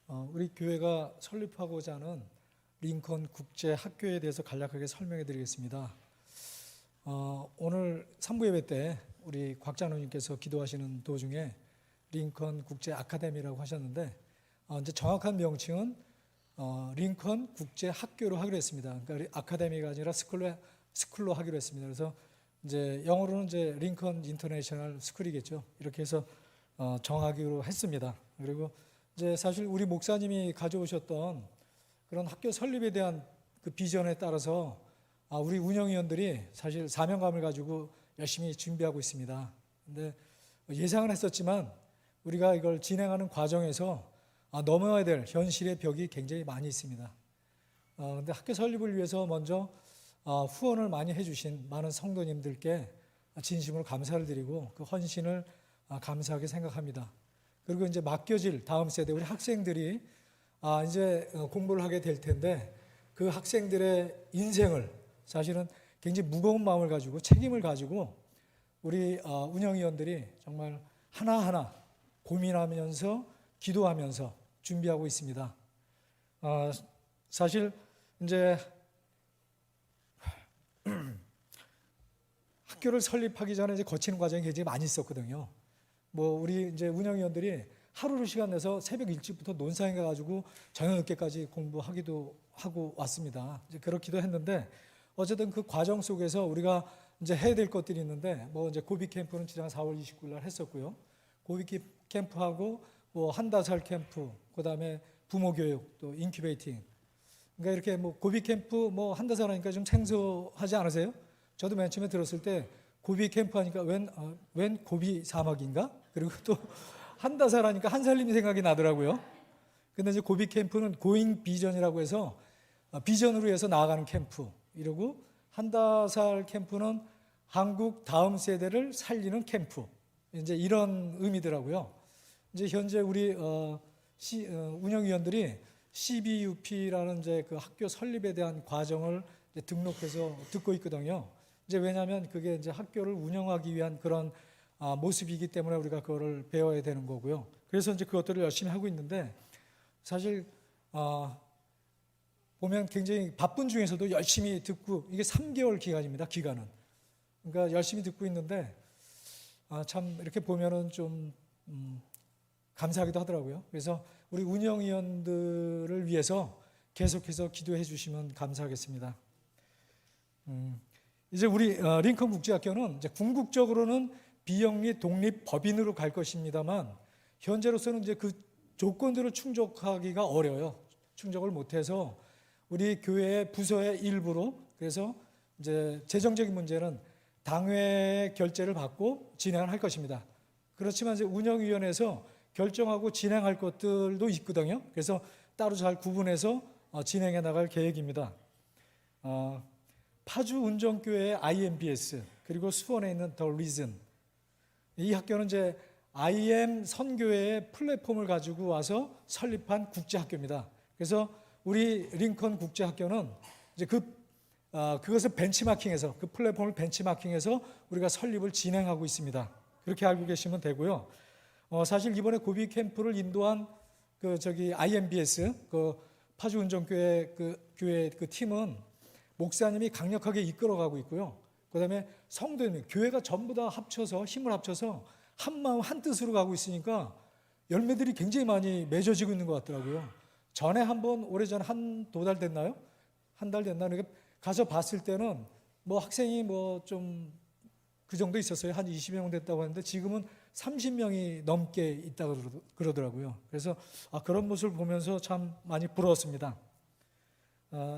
우리 교회가 설립하고자 하는 링컨 국제 학교에 대해서 간략하게 설명해 드리겠습니다. 오늘 3부 예배 때 우리 곽장로님께서 기도하시는 도중에 링컨 국제 아카데미라고 하셨는데, 이제 정확한 명칭은 링컨 국제 학교로 하기로 했습니다. 그러니까 아카데미가 아니라 스쿨로 하기로 했습니다. 그래서 이제 영어로는 이제 링컨 인터내셔널 스쿨이겠죠. 이렇게 해서 정하기로 했습니다. 그리고 이제 사실 우리 목사님이 가져오셨던 그런 학교 설립에 대한 그 비전에 따라서 우리 운영위원들이 사실 사명감을 가지고 열심히 준비하고 있습니다. 근데 예상은 했었지만 우리가 이걸 진행하는 과정에서 넘어야 될 현실의 벽이 굉장히 많이 있습니다. 근데 학교 설립을 위해서 먼저 후원을 많이 해주신 많은 성도님들께 진심으로 감사를 드리고 그 헌신을 감사하게 생각합니다. 그리고 이제 맡겨질 다음 세대 우리 학생들이 이제 공부를 하게 될 텐데, 그 학생들의 인생을 사실은 굉장히 무거운 마음을 가지고 책임을 가지고 우리 운영위원들이 정말 하나하나 고민하면서 기도하면서 준비하고 있습니다. 사실 이제 학교를 설립하기 전에 이제 거치는 과정이 굉장히 많이 있었거든요. 우리 이제 운영위원들이 하루를 시간 내서 새벽 일찍부터 논산에 가가지고 저녁 늦게까지 공부하기도 하고 왔습니다. 이제 그렇기도 했는데, 어쨌든 그 과정 속에서 우리가 이제 해야 될 것들이 있는데, 이제 고비 캠프는 지난 4월 29일 날 했었고요. 고비 캠프하고 한다살 캠프, 그다음에 부모 교육, 또 인큐베이팅. 그러니까 이렇게 고비 캠프 한다살 하니까 좀 생소하지 않으세요? 저도 맨 처음에 들었을 때 고비 캠프 하니까 웬 고비 사막인가? 그리고 또 한다살 하니까 한살림이 생각이 나더라고요. 근데 이제 고비 캠프는 고잉 비전이라고 해서 비전으로 해서 나아가는 캠프, 이러고 한다살 캠프는 한국 다음 세대를 살리는 캠프, 이제 이런 의미더라고요. 이제 현재 우리 운영위원들이 CBUP라는 이제 그 학교 설립에 대한 과정을 이제 등록해서 듣고 있거든요. 이제 왜냐하면 그게 이제 학교를 운영하기 위한 그런 모습이기 때문에 우리가 그거를 배워야 되는 거고요. 그래서 이제 그것들을 열심히 하고 있는데, 사실 보면 굉장히 바쁜 중에서도 열심히 듣고, 이게 3개월 기간입니다. 기간은. 그러니까 열심히 듣고 있는데 참 이렇게 보면은 좀 감사하기도 하더라고요. 그래서 우리 운영위원들을 위해서 계속해서 기도해 주시면 감사하겠습니다. 이제 우리 링컨 국제학교는 이제 궁극적으로는 비영리 독립 법인으로 갈 것입니다만, 현재로서는 이제 그 조건들을 충족하기가 어려워요. 충족을 못해서 우리 교회의 부서의 일부로, 그래서 이제 재정적인 문제는 당회 결재를 받고 진행을 할 것입니다. 그렇지만 이제 운영위원회에서 결정하고 진행할 것들도 있거든요. 그래서 따로 잘 구분해서 진행해 나갈 계획입니다. 파주 운정교회의 IMBS, 그리고 수원에 있는 더 리즌, 이 학교는 이제 IM 선교회의 플랫폼을 가지고 와서 설립한 국제학교입니다. 그래서 우리 링컨 국제학교는 이제 그것을 벤치마킹해서, 그 플랫폼을 벤치마킹해서 우리가 설립을 진행하고 있습니다. 그렇게 알고 계시면 되고요. 사실 이번에 고비 캠프를 인도한 IMBS 그 파주 운정교회 교회 그 팀은 목사님이 강력하게 이끌어가고 있고요. 그다음에 성도님, 교회가 전부 다 합쳐서 힘을 합쳐서 한 마음 한 뜻으로 가고 있으니까 열매들이 굉장히 많이 맺어지고 있는 것 같더라고요. 전에 한번 오래전에 두 달 됐나요? 한 달 됐나? 그러니까 가서 봤을 때는 학생이 좀 그 정도 있었어요. 한 20명 됐다고 하는데 지금은 30명이 넘게 있다고 그러더라고요. 그래서 그런 모습을 보면서 참 많이 부러웠습니다.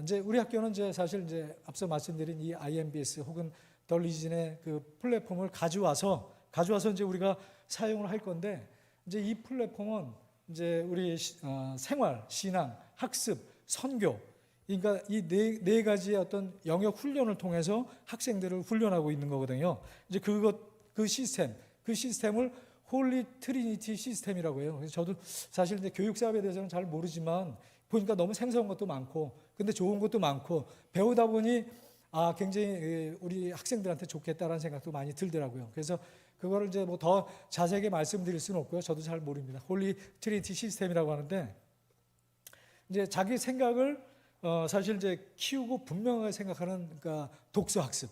이제 우리 학교는 이제 사실 이제 앞서 말씀드린 이 IMBS 혹은 더 리진의 그 플랫폼을 가져와서 이제 우리가 사용을 할 건데, 이제 이 플랫폼은 이제 우리 생활, 신앙, 학습, 선교, 그러니까 이 네 가지의 어떤 영역 훈련을 통해서 학생들을 훈련하고 있는 거거든요. 이제 그 시스템을 홀리 트리니티 시스템이라고 해요. 그래서 저도 사실 이제 교육 사업에 대해서는 잘 모르지만 보니까 너무 생소한 것도 많고, 근데 좋은 것도 많고, 배우다 보니 굉장히 우리 학생들한테 좋겠다라는 생각도 많이 들더라고요. 그래서 그거를 이제 더 자세하게 말씀드릴 수는 없고요. 저도 잘 모릅니다. 홀리 트리니티 시스템이라고 하는데, 이제 자기 생각을 사실 이제 키우고 분명하게 생각하는 그러니까 독서 학습.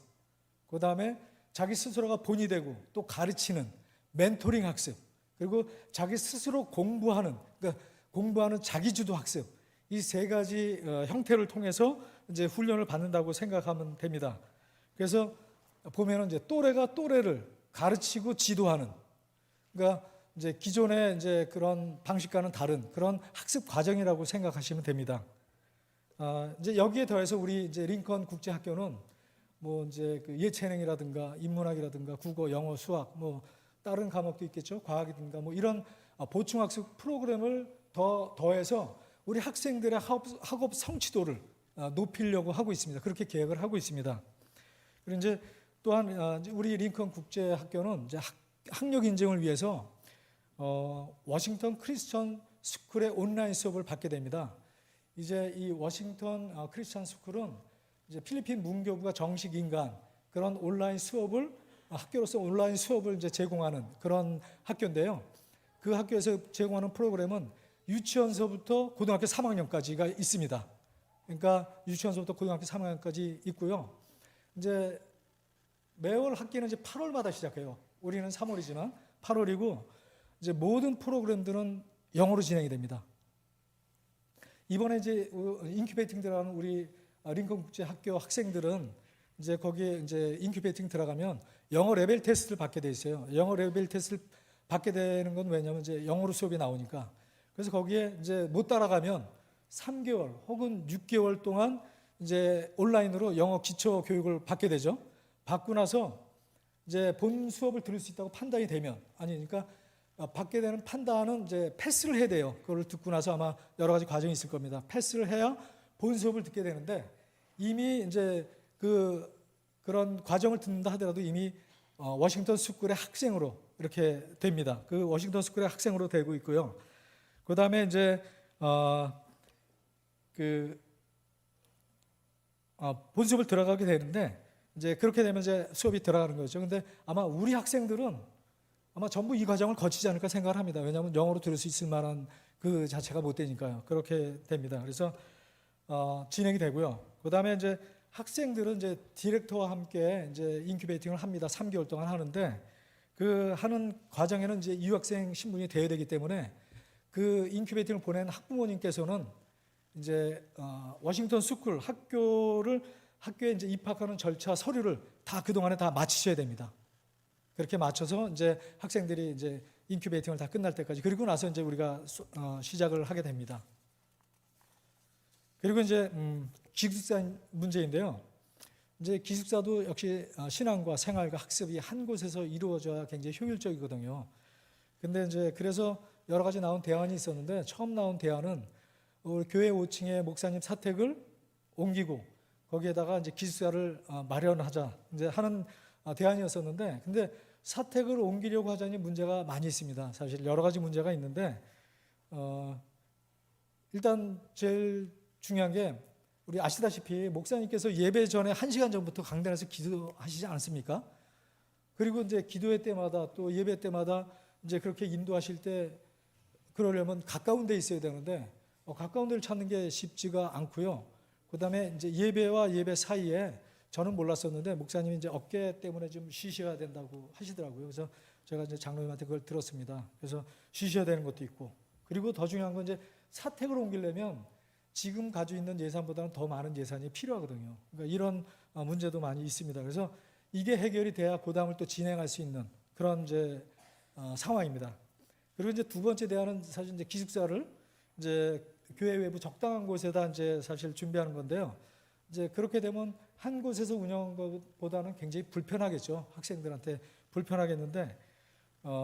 그다음에 자기 스스로가 본이 되고 또 가르치는 멘토링 학습. 그리고 자기 스스로 공부하는 그러니까 공부하는 자기주도 학습. 이 세 가지 형태를 통해서 이제 훈련을 받는다고 생각하면 됩니다. 그래서 보면은 이제 또래가 또래를 가르치고 지도하는 그러니까 이제 기존의 이제 그런 방식과는 다른 그런 학습 과정이라고 생각하시면 됩니다. 이제 여기에 더해서 우리 이제 링컨 국제학교는 뭐 이제 그 예체능이라든가 인문학이라든가 국어, 영어, 수학 뭐 다른 과목도 있겠죠. 과학이든가 뭐 이런 보충학습 프로그램을 더해서 우리 학생들의 학업 성취도를 높이려고 하고 있습니다. 그렇게 계획을 하고 있습니다. 그리고 이제 또한 우리 링컨 국제학교는 이제 학력 인증을 위해서 워싱턴 크리스천 스쿨의 온라인 수업을 받게 됩니다. 이제 이 워싱턴 크리스천 스쿨은 이제 필리핀 문교부가 정식 인간 그런 온라인 수업을 학교로서 온라인 수업을 이제 제공하는 그런 학교인데요. 그 학교에서 제공하는 프로그램은 유치원서부터 고등학교 3학년까지가 있습니다. 그러니까 유치원서부터 고등학교 3학년까지 있고요. 이제 매월 학기는 이제 8월마다 시작해요. 우리는 3월이지만 8월이고 이제 모든 프로그램들은 영어로 진행이 됩니다. 이번에 이제 인큐베이팅 들어가는 우리 링컨 국제 학교 학생들은 이제 거기에 이제 인큐베이팅 들어가면 영어 레벨 테스트를 받게 돼 있어요. 영어 레벨 테스트를 받게 되는 건 왜냐면 이제 영어로 수업이 나오니까. 그래서 거기에 이제 못 따라가면 3개월 혹은 6개월 동안 이제 온라인으로 영어 기초 교육을 받게 되죠. 받고 나서 이제 본 수업을 들을 수 있다고 판단이 되면 아니니까 받게 되는 판단은 이제 패스를 해야 돼요. 그걸 듣고 나서 아마 여러 가지 과정이 있을 겁니다. 패스를 해야 본 수업을 듣게 되는데 이미 이제 그런 과정을 듣는다 하더라도 이미 워싱턴 스쿨의 학생으로 이렇게 됩니다. 그 워싱턴 스쿨의 학생으로 되고 있고요. 그 다음에 이제 본 수업을 들어가게 되는데 이제 그렇게 되면 이제 수업이 들어가는 거죠. 근데 아마 우리 학생들은 아마 전부 이 과정을 거치지 않을까 생각을 합니다. 왜냐하면 영어로 들을 수 있을 만한 그 자체가 못 되니까요. 그렇게 됩니다. 그래서 진행이 되고요. 그 다음에 이제 학생들은 이제 디렉터와 함께 이제 인큐베이팅을 합니다. 3개월 동안 하는데 그 하는 과정에는 이제 유학생 신분이 되어야 되기 때문에 그 인큐베이팅을 보낸 학부모님께서는 이제 워싱턴 스쿨 학교에 이제 입학하는 절차 서류를 다 그동안에 다 마치셔야 됩니다. 그렇게 맞춰서 이제 학생들이 이제 인큐베이팅을 다 끝날 때까지 그리고 나서 이제 우리가 시작을 하게 됩니다. 그리고 이제 기숙사 문제인데요. 이제 기숙사도 역시 신앙과 생활과 학습이 한 곳에서 이루어져야 굉장히 효율적이거든요. 근데 이제 그래서 여러 가지 나온 대안이 있었는데 처음 나온 대안은 우리 교회 5층에 목사님 사택을 옮기고 거기에다가 이제 기숙사를 마련하자 이제 하는 대안이었었는데 근데 사택을 옮기려고 하자니 문제가 많이 있습니다. 사실 여러 가지 문제가 있는데 일단 제일 중요한 게 우리 아시다시피 목사님께서 예배 전에 1시간 전부터 강단에서 기도하시지 않습니까? 그리고 이제 기도회 때마다 또 예배 때마다 이제 그렇게 인도하실 때 그러려면 가까운 데 있어야 되는데 가까운 데를 찾는 게 쉽지가 않고요. 그다음에 이제 예배와 예배 사이에 저는 몰랐었는데 목사님이 이제 어깨 때문에 좀 쉬셔야 된다고 하시더라고요. 그래서 제가 이제 장로님한테 그걸 들었습니다. 그래서 쉬셔야 되는 것도 있고 그리고 더 중요한 건 이제 사택을 옮기려면 지금 가지고 있는 예산보다는 더 많은 예산이 필요하거든요. 그러니까 이런 문제도 많이 있습니다. 그래서 이게 해결이 돼야 고담을 또 진행할 수 있는 그런 이제 상황입니다. 그리고 이제 두 번째 대안은 사실 이제 기숙사를 이제 교회 외부 적당한 곳에다 이제 사실 준비하는 건데요. 이제 그렇게 되면 한 곳에서 운영하는 것보다는 굉장히 불편하겠죠. 학생들한테 불편하겠는데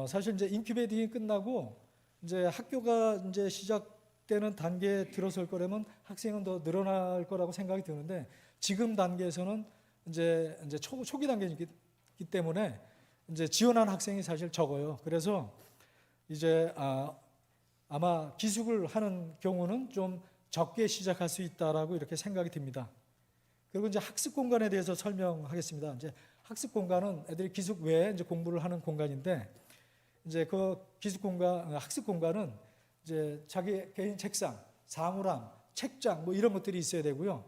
사실 이제 인큐베이팅이 끝나고 이제 학교가 이제 시작되는 단계에 들어설 거라면 학생은 더 늘어날 거라고 생각이 드는데 지금 단계에서는 이제 초기 단계이기 때문에 이제 지원하는 학생이 사실 적어요. 그래서 이제 아마 기숙을 하는 경우는 좀 적게 시작할 수 있다라고 이렇게 생각이 듭니다. 그리고 이제 학습 공간에 대해서 설명하겠습니다. 이제 학습 공간은 애들이 기숙 외에 이제 공부를 하는 공간인데 이제 그 기숙 공간, 학습 공간은 이제 자기 개인 책상, 사물함, 책장 뭐 이런 것들이 있어야 되고요.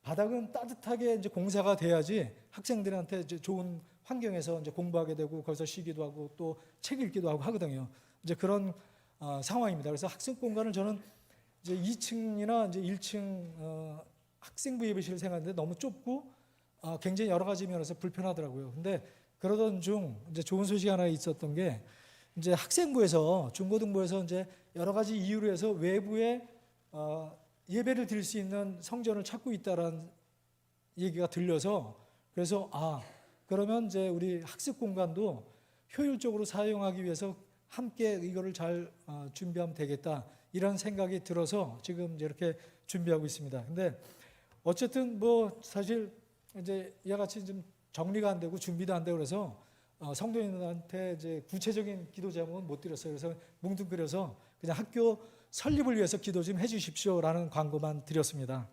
바닥은 따뜻하게 이제 공사가 돼야지 학생들한테 이제 좋은 환경에서 이제 공부하게 되고 거기서 쉬기도 하고 또 책 읽기도 하고 하거든요. 이제 그런 상황입니다. 그래서 학습 공간을 저는 이제 2층이나 이제 1층 학생부 예배실을 생각하는데 너무 좁고 굉장히 여러 가지 면에서 불편하더라고요. 근데 그러던 중 이제 좋은 소식이 하나 있었던 게 이제 학생부에서 중고등부에서 이제 여러 가지 이유로 해서 외부에 예배를 드릴 수 있는 성전을 찾고 있다라는 얘기가 들려서 그래서 그러면 이제 우리 학습 공간도 효율적으로 사용하기 위해서 함께 이거를 잘 준비하면 되겠다 이런 생각이 들어서 지금 이제 이렇게 준비하고 있습니다. 근데 어쨌든 뭐 사실 이제 이와 같이 좀 정리가 안 되고 준비도 안 되고 그래서 성도님들한테 이제 구체적인 기도 제목은 못 드렸어요. 그래서 뭉뚱그려서 그냥 학교 설립을 위해서 기도 좀 해주십시오라는 광고만 드렸습니다.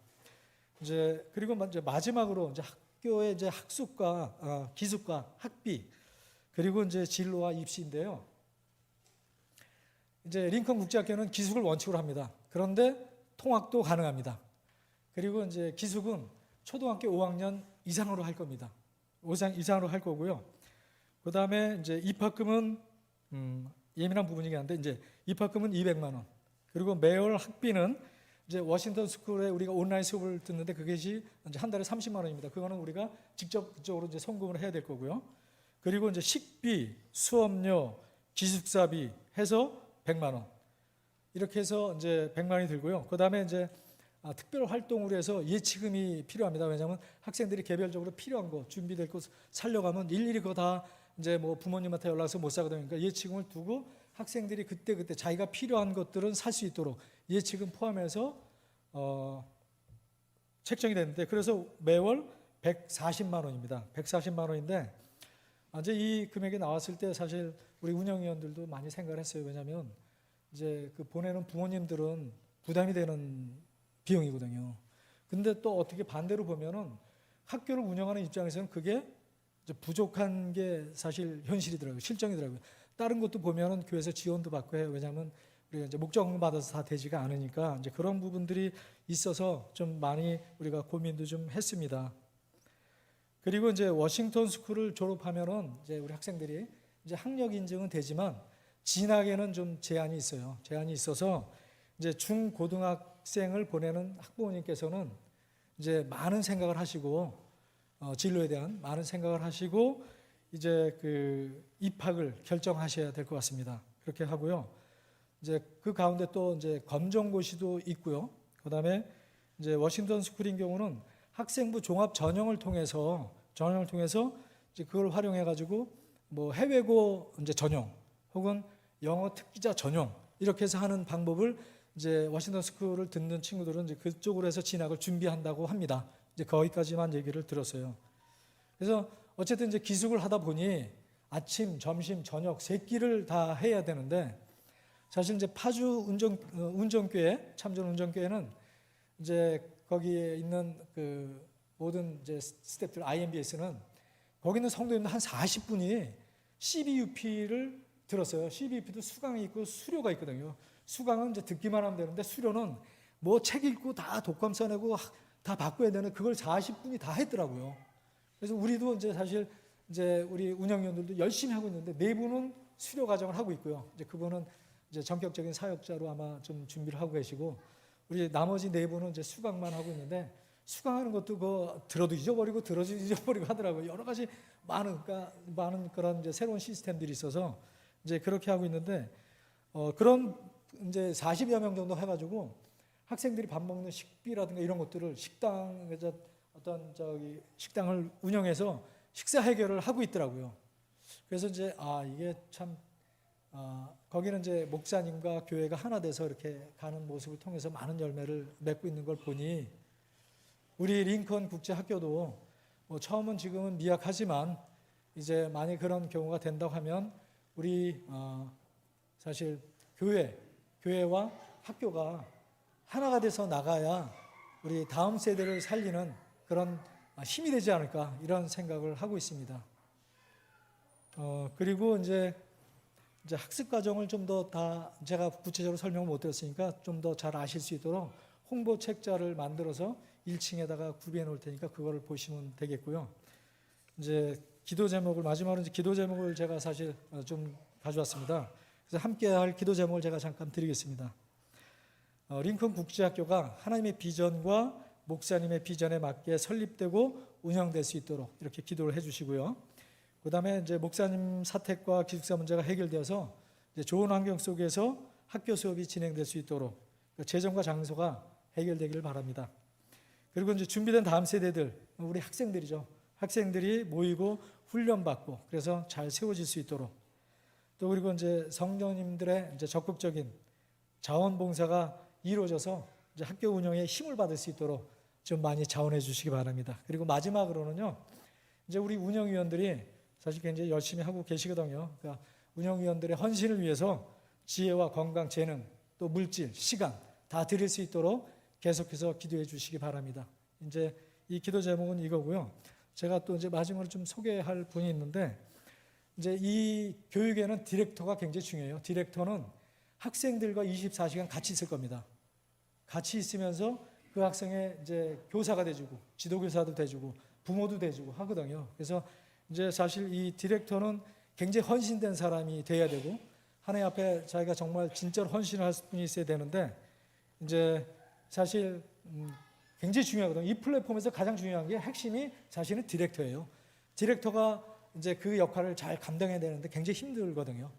이제 그리고 이제 마지막으로 이제 학교의 이제 학습과 기숙과 학비 그리고 이제 진로와 입시인데요. 이제 링컨 국제학교는 기숙을 원칙으로 합니다. 그런데 통학도 가능합니다. 그리고 이제 기숙은 초등학교 5학년 이상으로 할 겁니다. 5상 이상으로 할 거고요. 그 다음에 이제 입학금은 예민한 부분이긴 한데 이제 입학금은 200만 원. 그리고 매월 학비는 이제 워싱턴 스쿨에 우리가 온라인 수업을 듣는데 그것이 이제 한 달에 30만 원입니다. 그거는 우리가 직접 그쪽으로 이제 송금을 해야 될 거고요. 그리고 이제 식비, 수업료, 기숙사비 해서 100만 원. 이렇게 해서 이제 100만 원이 들고요. 그 다음에 이제 특별 활동으로 해서 예치금이 필요합니다. 왜냐하면 학생들이 개별적으로 필요한 거 준비될 거 살려가면 일일이 그거 다 이제 뭐 부모님한테 연락해서 못 사거든요. 그러니까 예치금을 두고 학생들이 그때 자기가 필요한 것들은 살 수 있도록 예치금 포함해서 책정이 됐는데 그래서 매월 140만 원입니다. 140만 원인데 이제 이 금액이 나왔을 때 사실 우리 운영위원들도 많이 생각을 했어요. 왜냐하면 이제 그 보내는 부모님들은 부담이 되는 비용이거든요. 근데 또 어떻게 반대로 보면은 학교를 운영하는 입장에서는 그게 이제 부족한 게 사실 현실이더라고요. 실정이더라고요. 다른 것도 보면은 교회에서 지원도 받고 해요. 왜냐하면 우리가 이제 목적금 받아서 다 되지가 않으니까 이제 그런 부분들이 있어서 좀 많이 우리가 고민도 좀 했습니다. 그리고 이제 워싱턴 스쿨을 졸업하면은 이제 우리 학생들이 이제 학력 인증은 되지만 진학에는 좀 제한이 있어요. 제한이 있어서 이제 중고등학생을 보내는 학부모님께서는 이제 많은 생각을 하시고 진로에 대한 많은 생각을 하시고 이제 그 입학을 결정하셔야 될 것 같습니다. 그렇게 하고요. 이제 그 가운데 또 이제 검정고시도 있고요. 그다음에 이제 워싱턴 스쿨인 경우는 학생부 종합 전형을 통해서 이제 그걸 활용해 가지고 뭐 해외고 이제 전형 혹은 영어 특기자 전형 이렇게 해서 하는 방법을 이제 워싱턴 스쿨을 듣는 친구들은 이제 그쪽으로 해서 진학을 준비한다고 합니다. 이제 거기까지만 얘기를 들었어요. 그래서 어쨌든 이제 기숙을 하다 보니 아침, 점심, 저녁 세 끼를 다 해야 되는데 사실 이제 파주 운전교회 참전 운전교회는 이제 거기에 있는 그 모든 이제 스태프들 IMBS는 거기 있는 성도님들 한 40분이 CBUP를 들었어요. CBUP도 수강이 있고 수료가 있거든요. 수강은 이제 듣기만 하면 되는데 수료는 뭐 책 읽고 다 독감 써내고 다 바꿔야 되는 그걸 40분이 다 했더라고요. 그래서 우리도 이제 사실 이제 우리 운영위원들도 열심히 하고 있는데 네 분은 수료 과정을 하고 있고요. 이제 그분은 이제 전격적인 사역자로 아마 좀 준비를 하고 계시고 우리 나머지 네 분은 이제 수강만 하고 있는데 수강하는 것도 그 들어도 잊어버리고 하더라고요. 여러 가지 많은 그런 이제 새로운 시스템들이 있어서 이제 그렇게 하고 있는데 그런 이제 40여 명 정도 해가지고 학생들이 밥 먹는 식비라든가 이런 것들을 식당에서 어떤 식당을 운영해서 식사 해결을 하고 있더라고요. 그래서 이제 이게 참 거기는 이제 목사님과 교회가 하나 돼서 이렇게 가는 모습을 통해서 많은 열매를 맺고 있는 걸 보니 우리 링컨 국제학교도 뭐 처음은 지금은 미약하지만 이제 만약 그런 경우가 된다고 하면 우리 사실 교회와 학교가 하나가 돼서 나가야 우리 다음 세대를 살리는 그런 힘이 되지 않을까 이런 생각을 하고 있습니다. 그리고 이제 학습 과정을 좀 더 다 제가 구체적으로 설명을 못 드렸으니까 좀 더 잘 아실 수 있도록 홍보 책자를 만들어서 1층에다가 구비해 놓을 테니까 그거를 보시면 되겠고요. 이제 기도 제목을 마지막으로 이제 기도 제목을 제가 사실 좀 가져왔습니다. 그래서 함께 할 기도 제목을 제가 잠깐 드리겠습니다. 링컨 국제학교가 하나님의 비전과 목사님의 비전에 맞게 설립되고 운영될 수 있도록 이렇게 기도를 해주시고요. 그다음에 이제 목사님 사택과 기숙사 문제가 해결되어서 이제 좋은 환경 속에서 학교 수업이 진행될 수 있도록 재정과 장소가 해결되기를 바랍니다. 그리고 이제 준비된 다음 세대들, 우리 학생들이죠. 학생들이 모이고 훈련받고 그래서 잘 세워질 수 있도록, 또 그리고 이제 성도님들의 이제 적극적인 자원봉사가 이루어져서 이제 학교 운영에 힘을 받을 수 있도록 좀 많이 자원해 주시기 바랍니다. 그리고 마지막으로는요, 이제 우리 운영위원들이 사실 굉장히 열심히 하고 계시거든요. 그러니까 운영위원들의 헌신을 위해서 지혜와 건강, 재능, 또 물질, 시간 다 드릴 수 있도록 계속해서 기도해 주시기 바랍니다. 이제 이 기도 제목은 이거고요. 제가 또 이제 마지막으로 좀 소개할 분이 있는데, 이제 이 교육에는 디렉터가 굉장히 중요해요. 디렉터는 학생들과 24시간 같이 있을 겁니다. 같이 있으면서 그 학생의 이제 교사가 돼주고, 지도교사도 돼주고, 부모도 돼주고 하거든요. 그래서 이제 사실 이 디렉터는 굉장히 헌신된 사람이 돼야 되고, 하나님 앞에 자기가 정말 진짜로 헌신을 할 분이 있어야 되는데, 이제 사실 굉장히 중요하거든요. 이 플랫폼에서 가장 중요한 게 핵심이 사실은 디렉터예요. 디렉터가 이제 그 역할을 잘 감당해야 되는데 굉장히 힘들거든요.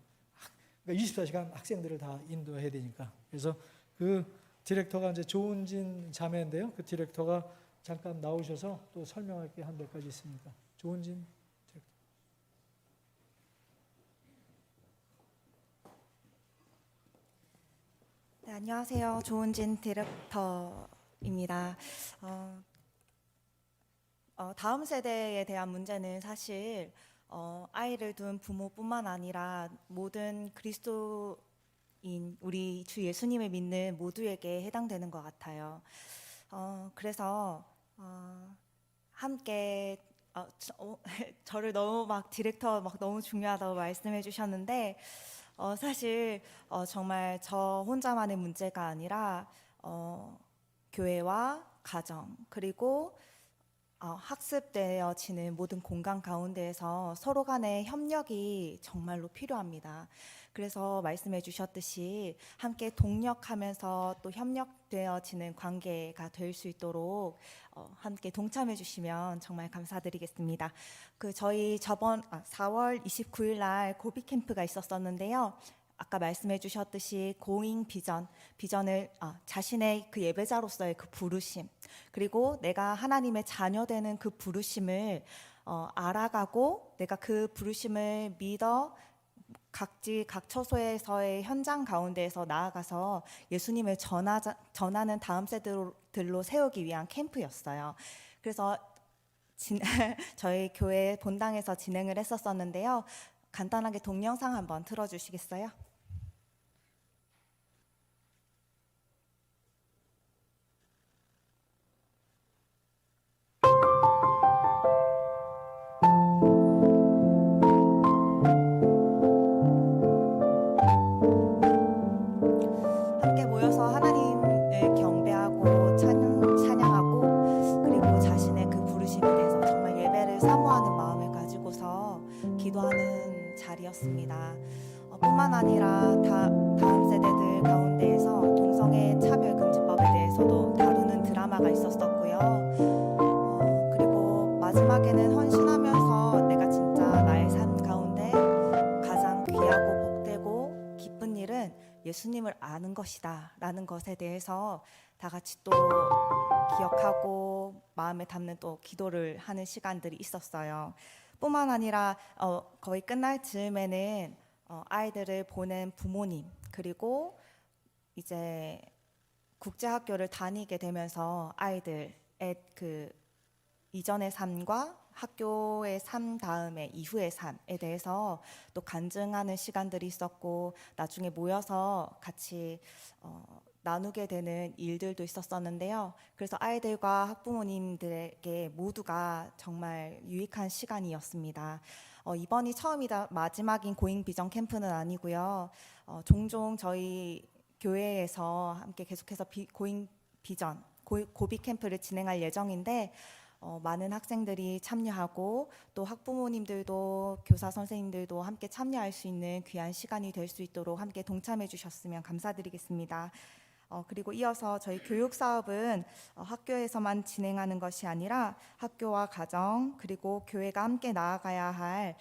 그러니까 24시간 학생들을 다 인도해야 되니까. 그래서 그 디렉터가 이제 조은진 자매인데요. 그 디렉터가 잠깐 나오셔서 또 설명할 게 한 몇 가지 있습니다. 조은진 디렉터. 네, 안녕하세요. 조은진 디렉터입니다. 다음 세대에 대한 문제는 사실 아이를 둔 부모뿐만 아니라 모든 그리스도인 우리 주 예수님을 믿는 모두에게 해당되는 것 같아요. 그래서 함께 저를 너무 막 디렉터 막 너무 중요하다고 말씀해 주셨는데, 사실 정말 저 혼자만의 문제가 아니라 교회와 가정, 그리고 학습되어지는 모든 공간 가운데에서 서로 간의 협력이 정말로 필요합니다. 그래서 말씀해 주셨듯이 함께 동력하면서 또 협력되어지는 관계가 될 수 있도록 함께 동참해 주시면 정말 감사드리겠습니다. 저희 저번 4월 29일 날 고비 캠프가 있었었는데요. 아까 말씀해 주셨듯이 고잉 비전을 자신의 그 예배자로서의 그 부르심, 그리고 내가 하나님의 자녀 되는 그 부르심을 알아가고 내가 그 부르심을 믿어 각 처소에서의 현장 가운데에서 나아가서 예수님을 전하는 다음 세대들로 세우기 위한 캠프였어요. 그래서 저희 교회 본당에서 진행을 했었는데요. 간단하게 동영상 한번 틀어주시겠어요? 함께 모여서 하나님을 경배하고 찬양하고, 그리고 자신의 그 부르심에 대해서 정말 예배를 사모하는 마음을 가지고서 기도하는 자리였습니다. 뿐만 아니라 다음 세대들 가운데에서 동성애 차별금지법에 대해서도 다루는 드라마가 있었었고요. 그리고 마지막에는 헌신하면서 내가 진짜 나의 삶 가운데 가장 귀하고 복되고 기쁜 일은 예수님을 아는 것이다 라는 것에 대해서 다 같이 또 기억하고 마음에 담는 또 기도를 하는 시간들이 있었어요. 뿐만 아니라 거의 끝날 즈음에는 아이들을 보낸 부모님, 그리고 이제 국제학교를 다니게 되면서 아이들의 그 이전의 삶과 학교의 삶 다음에 이후의 삶에 대해서 또 간증하는 시간들이 있었고, 나중에 모여서 같이 나누게 되는 일들도 있었었는데요. 그래서 아이들과 학부모님들에게 모두가 정말 유익한 시간이었습니다. 이번이 처음이다 마지막인 고잉 비전 캠프는 아니고요. 종종 저희 교회에서 함께 계속해서 고잉 비전 고비 캠프를 진행할 예정인데 많은 학생들이 참여하고 또 학부모님들도 교사 선생님들도 함께 참여할 수 있는 귀한 시간이 될 수 있도록 함께 동참해 주셨으면 감사드리겠습니다. 그리고 이어서 저희 교육 사업은 학교에서만 진행하는 것이 아니라 학교와 가정 그리고 교회가 함께 나아가야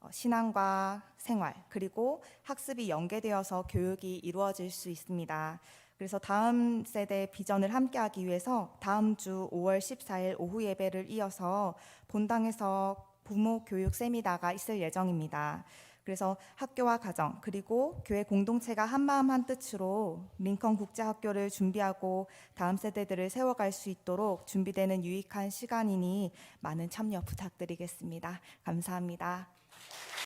신앙과 생활 그리고 학습이 연계되어서 교육이 이루어질 수 있습니다. 그래서 다음 세대 비전을 함께하기 위해서 다음 주 5월 14일 오후 예배를 이어서 본당에서 부모 교육 세미나가 있을 예정입니다. 그래서 학교와 가정 그리고 교회 공동체가 한마음 한뜻으로 링컨 국제학교를 준비하고 다음 세대들을 세워갈 수 있도록 준비되는 유익한 시간이니 많은 참여 부탁드리겠습니다. 감사합니다.